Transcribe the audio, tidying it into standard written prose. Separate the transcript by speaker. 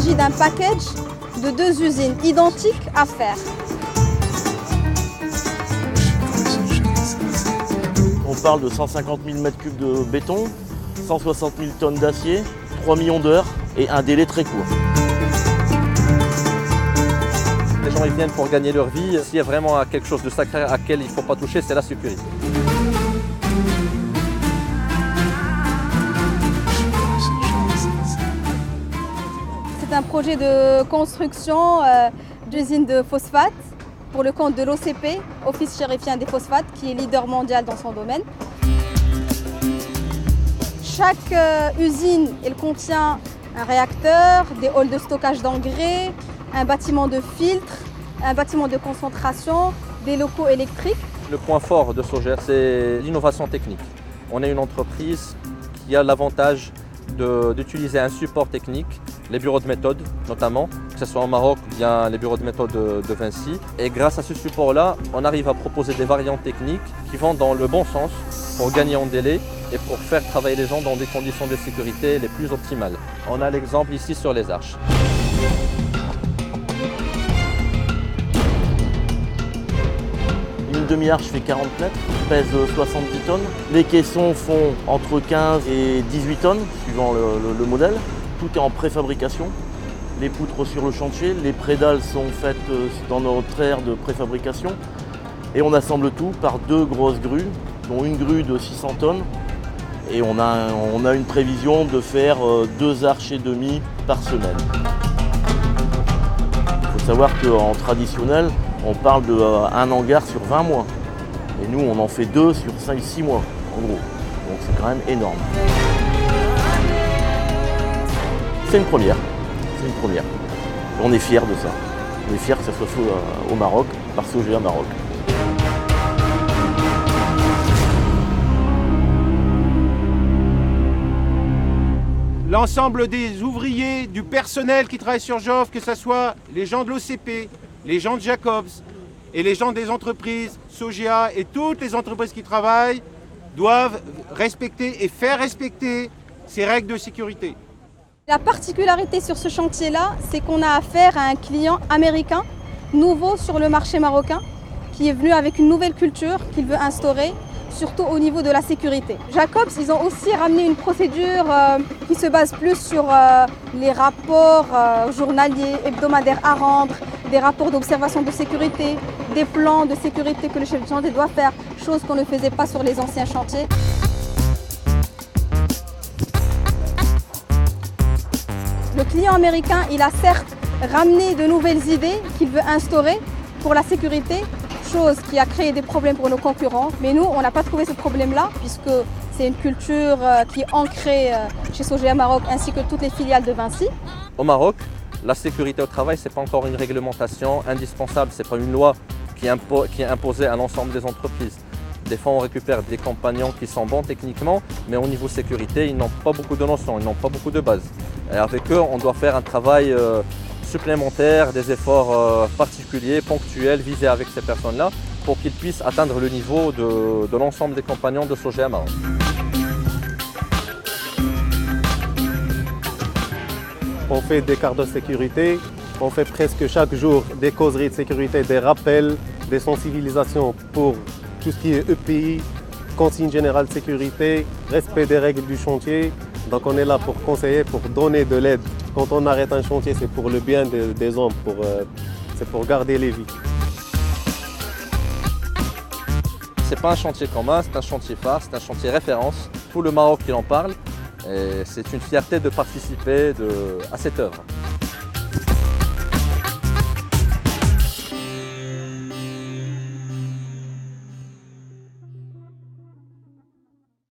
Speaker 1: s'agit d'un package de 2 usines identiques à faire.
Speaker 2: On parle de 150 000 m3 de béton, 160 000 tonnes d'acier, 3 millions d'heures et un délai très court.
Speaker 3: Les gens ils viennent pour gagner leur vie. S'il y a vraiment quelque chose de sacré à laquelle il ne faut pas toucher, c'est la sécurité.
Speaker 1: C'est un projet de construction d'usine de phosphate pour le compte de l'OCP, Office chérifien des phosphates, qui est leader mondial dans son domaine. Chaque usine, elle contient un réacteur, des halls de stockage d'engrais, un bâtiment de filtre, un bâtiment de concentration, des locaux électriques.
Speaker 3: Le point fort de Sogea, c'est l'innovation technique. On est une entreprise qui a l'avantage d'utiliser un support technique, les bureaux de méthode notamment, que ce soit au Maroc ou bien les bureaux de méthode de Vinci. Et grâce à ce support-là, on arrive à proposer des variantes techniques qui vont dans le bon sens pour gagner en délai et pour faire travailler les gens dans des conditions de sécurité les plus optimales. On a l'exemple ici sur les arches.
Speaker 2: Une demi-arche fait 40 mètres, pèse 70 tonnes. Les caissons font entre 15 et 18 tonnes, suivant le modèle. Tout est en préfabrication. Les poutres sur le chantier, les prédales sont faites dans notre aire de préfabrication. Et on assemble tout par 2 grosses grues, dont une grue de 600 tonnes. Et on a une prévision de faire 2 arches et demie par semaine. Il faut savoir qu'en traditionnel, on parle d'un hangar sur 20 mois. Et nous, on en fait 2 sur 6 mois, en gros. Donc c'est quand même énorme. C'est une première. C'est une première. Et on est fiers de ça. On est fiers que ça soit fait au Maroc, par Sogea Maroc.
Speaker 4: L'ensemble des ouvriers, du personnel qui travaille sur Joffre, que ce soit les gens de l'OCP, les gens de Jacobs et les gens des entreprises, Sogea et toutes les entreprises qui travaillent doivent respecter et faire respecter ces règles de sécurité.
Speaker 1: La particularité sur ce chantier-là, c'est qu'on a affaire à un client américain, nouveau sur le marché marocain, qui est venu avec une nouvelle culture qu'il veut instaurer, surtout au niveau de la sécurité. Jacobs, ils ont aussi ramené une procédure qui se base plus sur les rapports journaliers, hebdomadaires à rendre, des rapports d'observation de sécurité, des plans de sécurité que le chef de chantier doit faire, chose qu'on ne faisait pas sur les anciens chantiers. Le client américain, il a certes ramené de nouvelles idées qu'il veut instaurer pour la sécurité, chose qui a créé des problèmes pour nos concurrents. Mais nous, on n'a pas trouvé ce problème-là, puisque c'est une culture qui est ancrée chez Sogea Maroc ainsi que toutes les filiales de Vinci.
Speaker 3: Au Maroc, la sécurité au travail, ce n'est pas encore une réglementation indispensable, ce n'est pas une loi qui est imposée à l'ensemble des entreprises. Des fois, on récupère des compagnons qui sont bons techniquement, mais au niveau sécurité, ils n'ont pas beaucoup de notions, ils n'ont pas beaucoup de bases. Et avec eux, on doit faire un travail supplémentaire, des efforts particuliers, ponctuels, visés avec ces personnes-là, pour qu'ils puissent atteindre le niveau de l'ensemble des compagnons de Sogea Maroc.
Speaker 5: On fait des quarts de sécurité, on fait presque chaque jour des causeries de sécurité, des rappels, des sensibilisations pour tout ce qui est EPI, consigne générale de sécurité, respect des règles du chantier. Donc on est là pour conseiller, pour donner de l'aide. Quand on arrête un chantier, c'est pour le bien des hommes, c'est pour garder les vies.
Speaker 3: Ce n'est pas un chantier commun, c'est un chantier phare, c'est un chantier référence. Tout le Maroc qui en parle. Et c'est une fierté de participer à cette œuvre.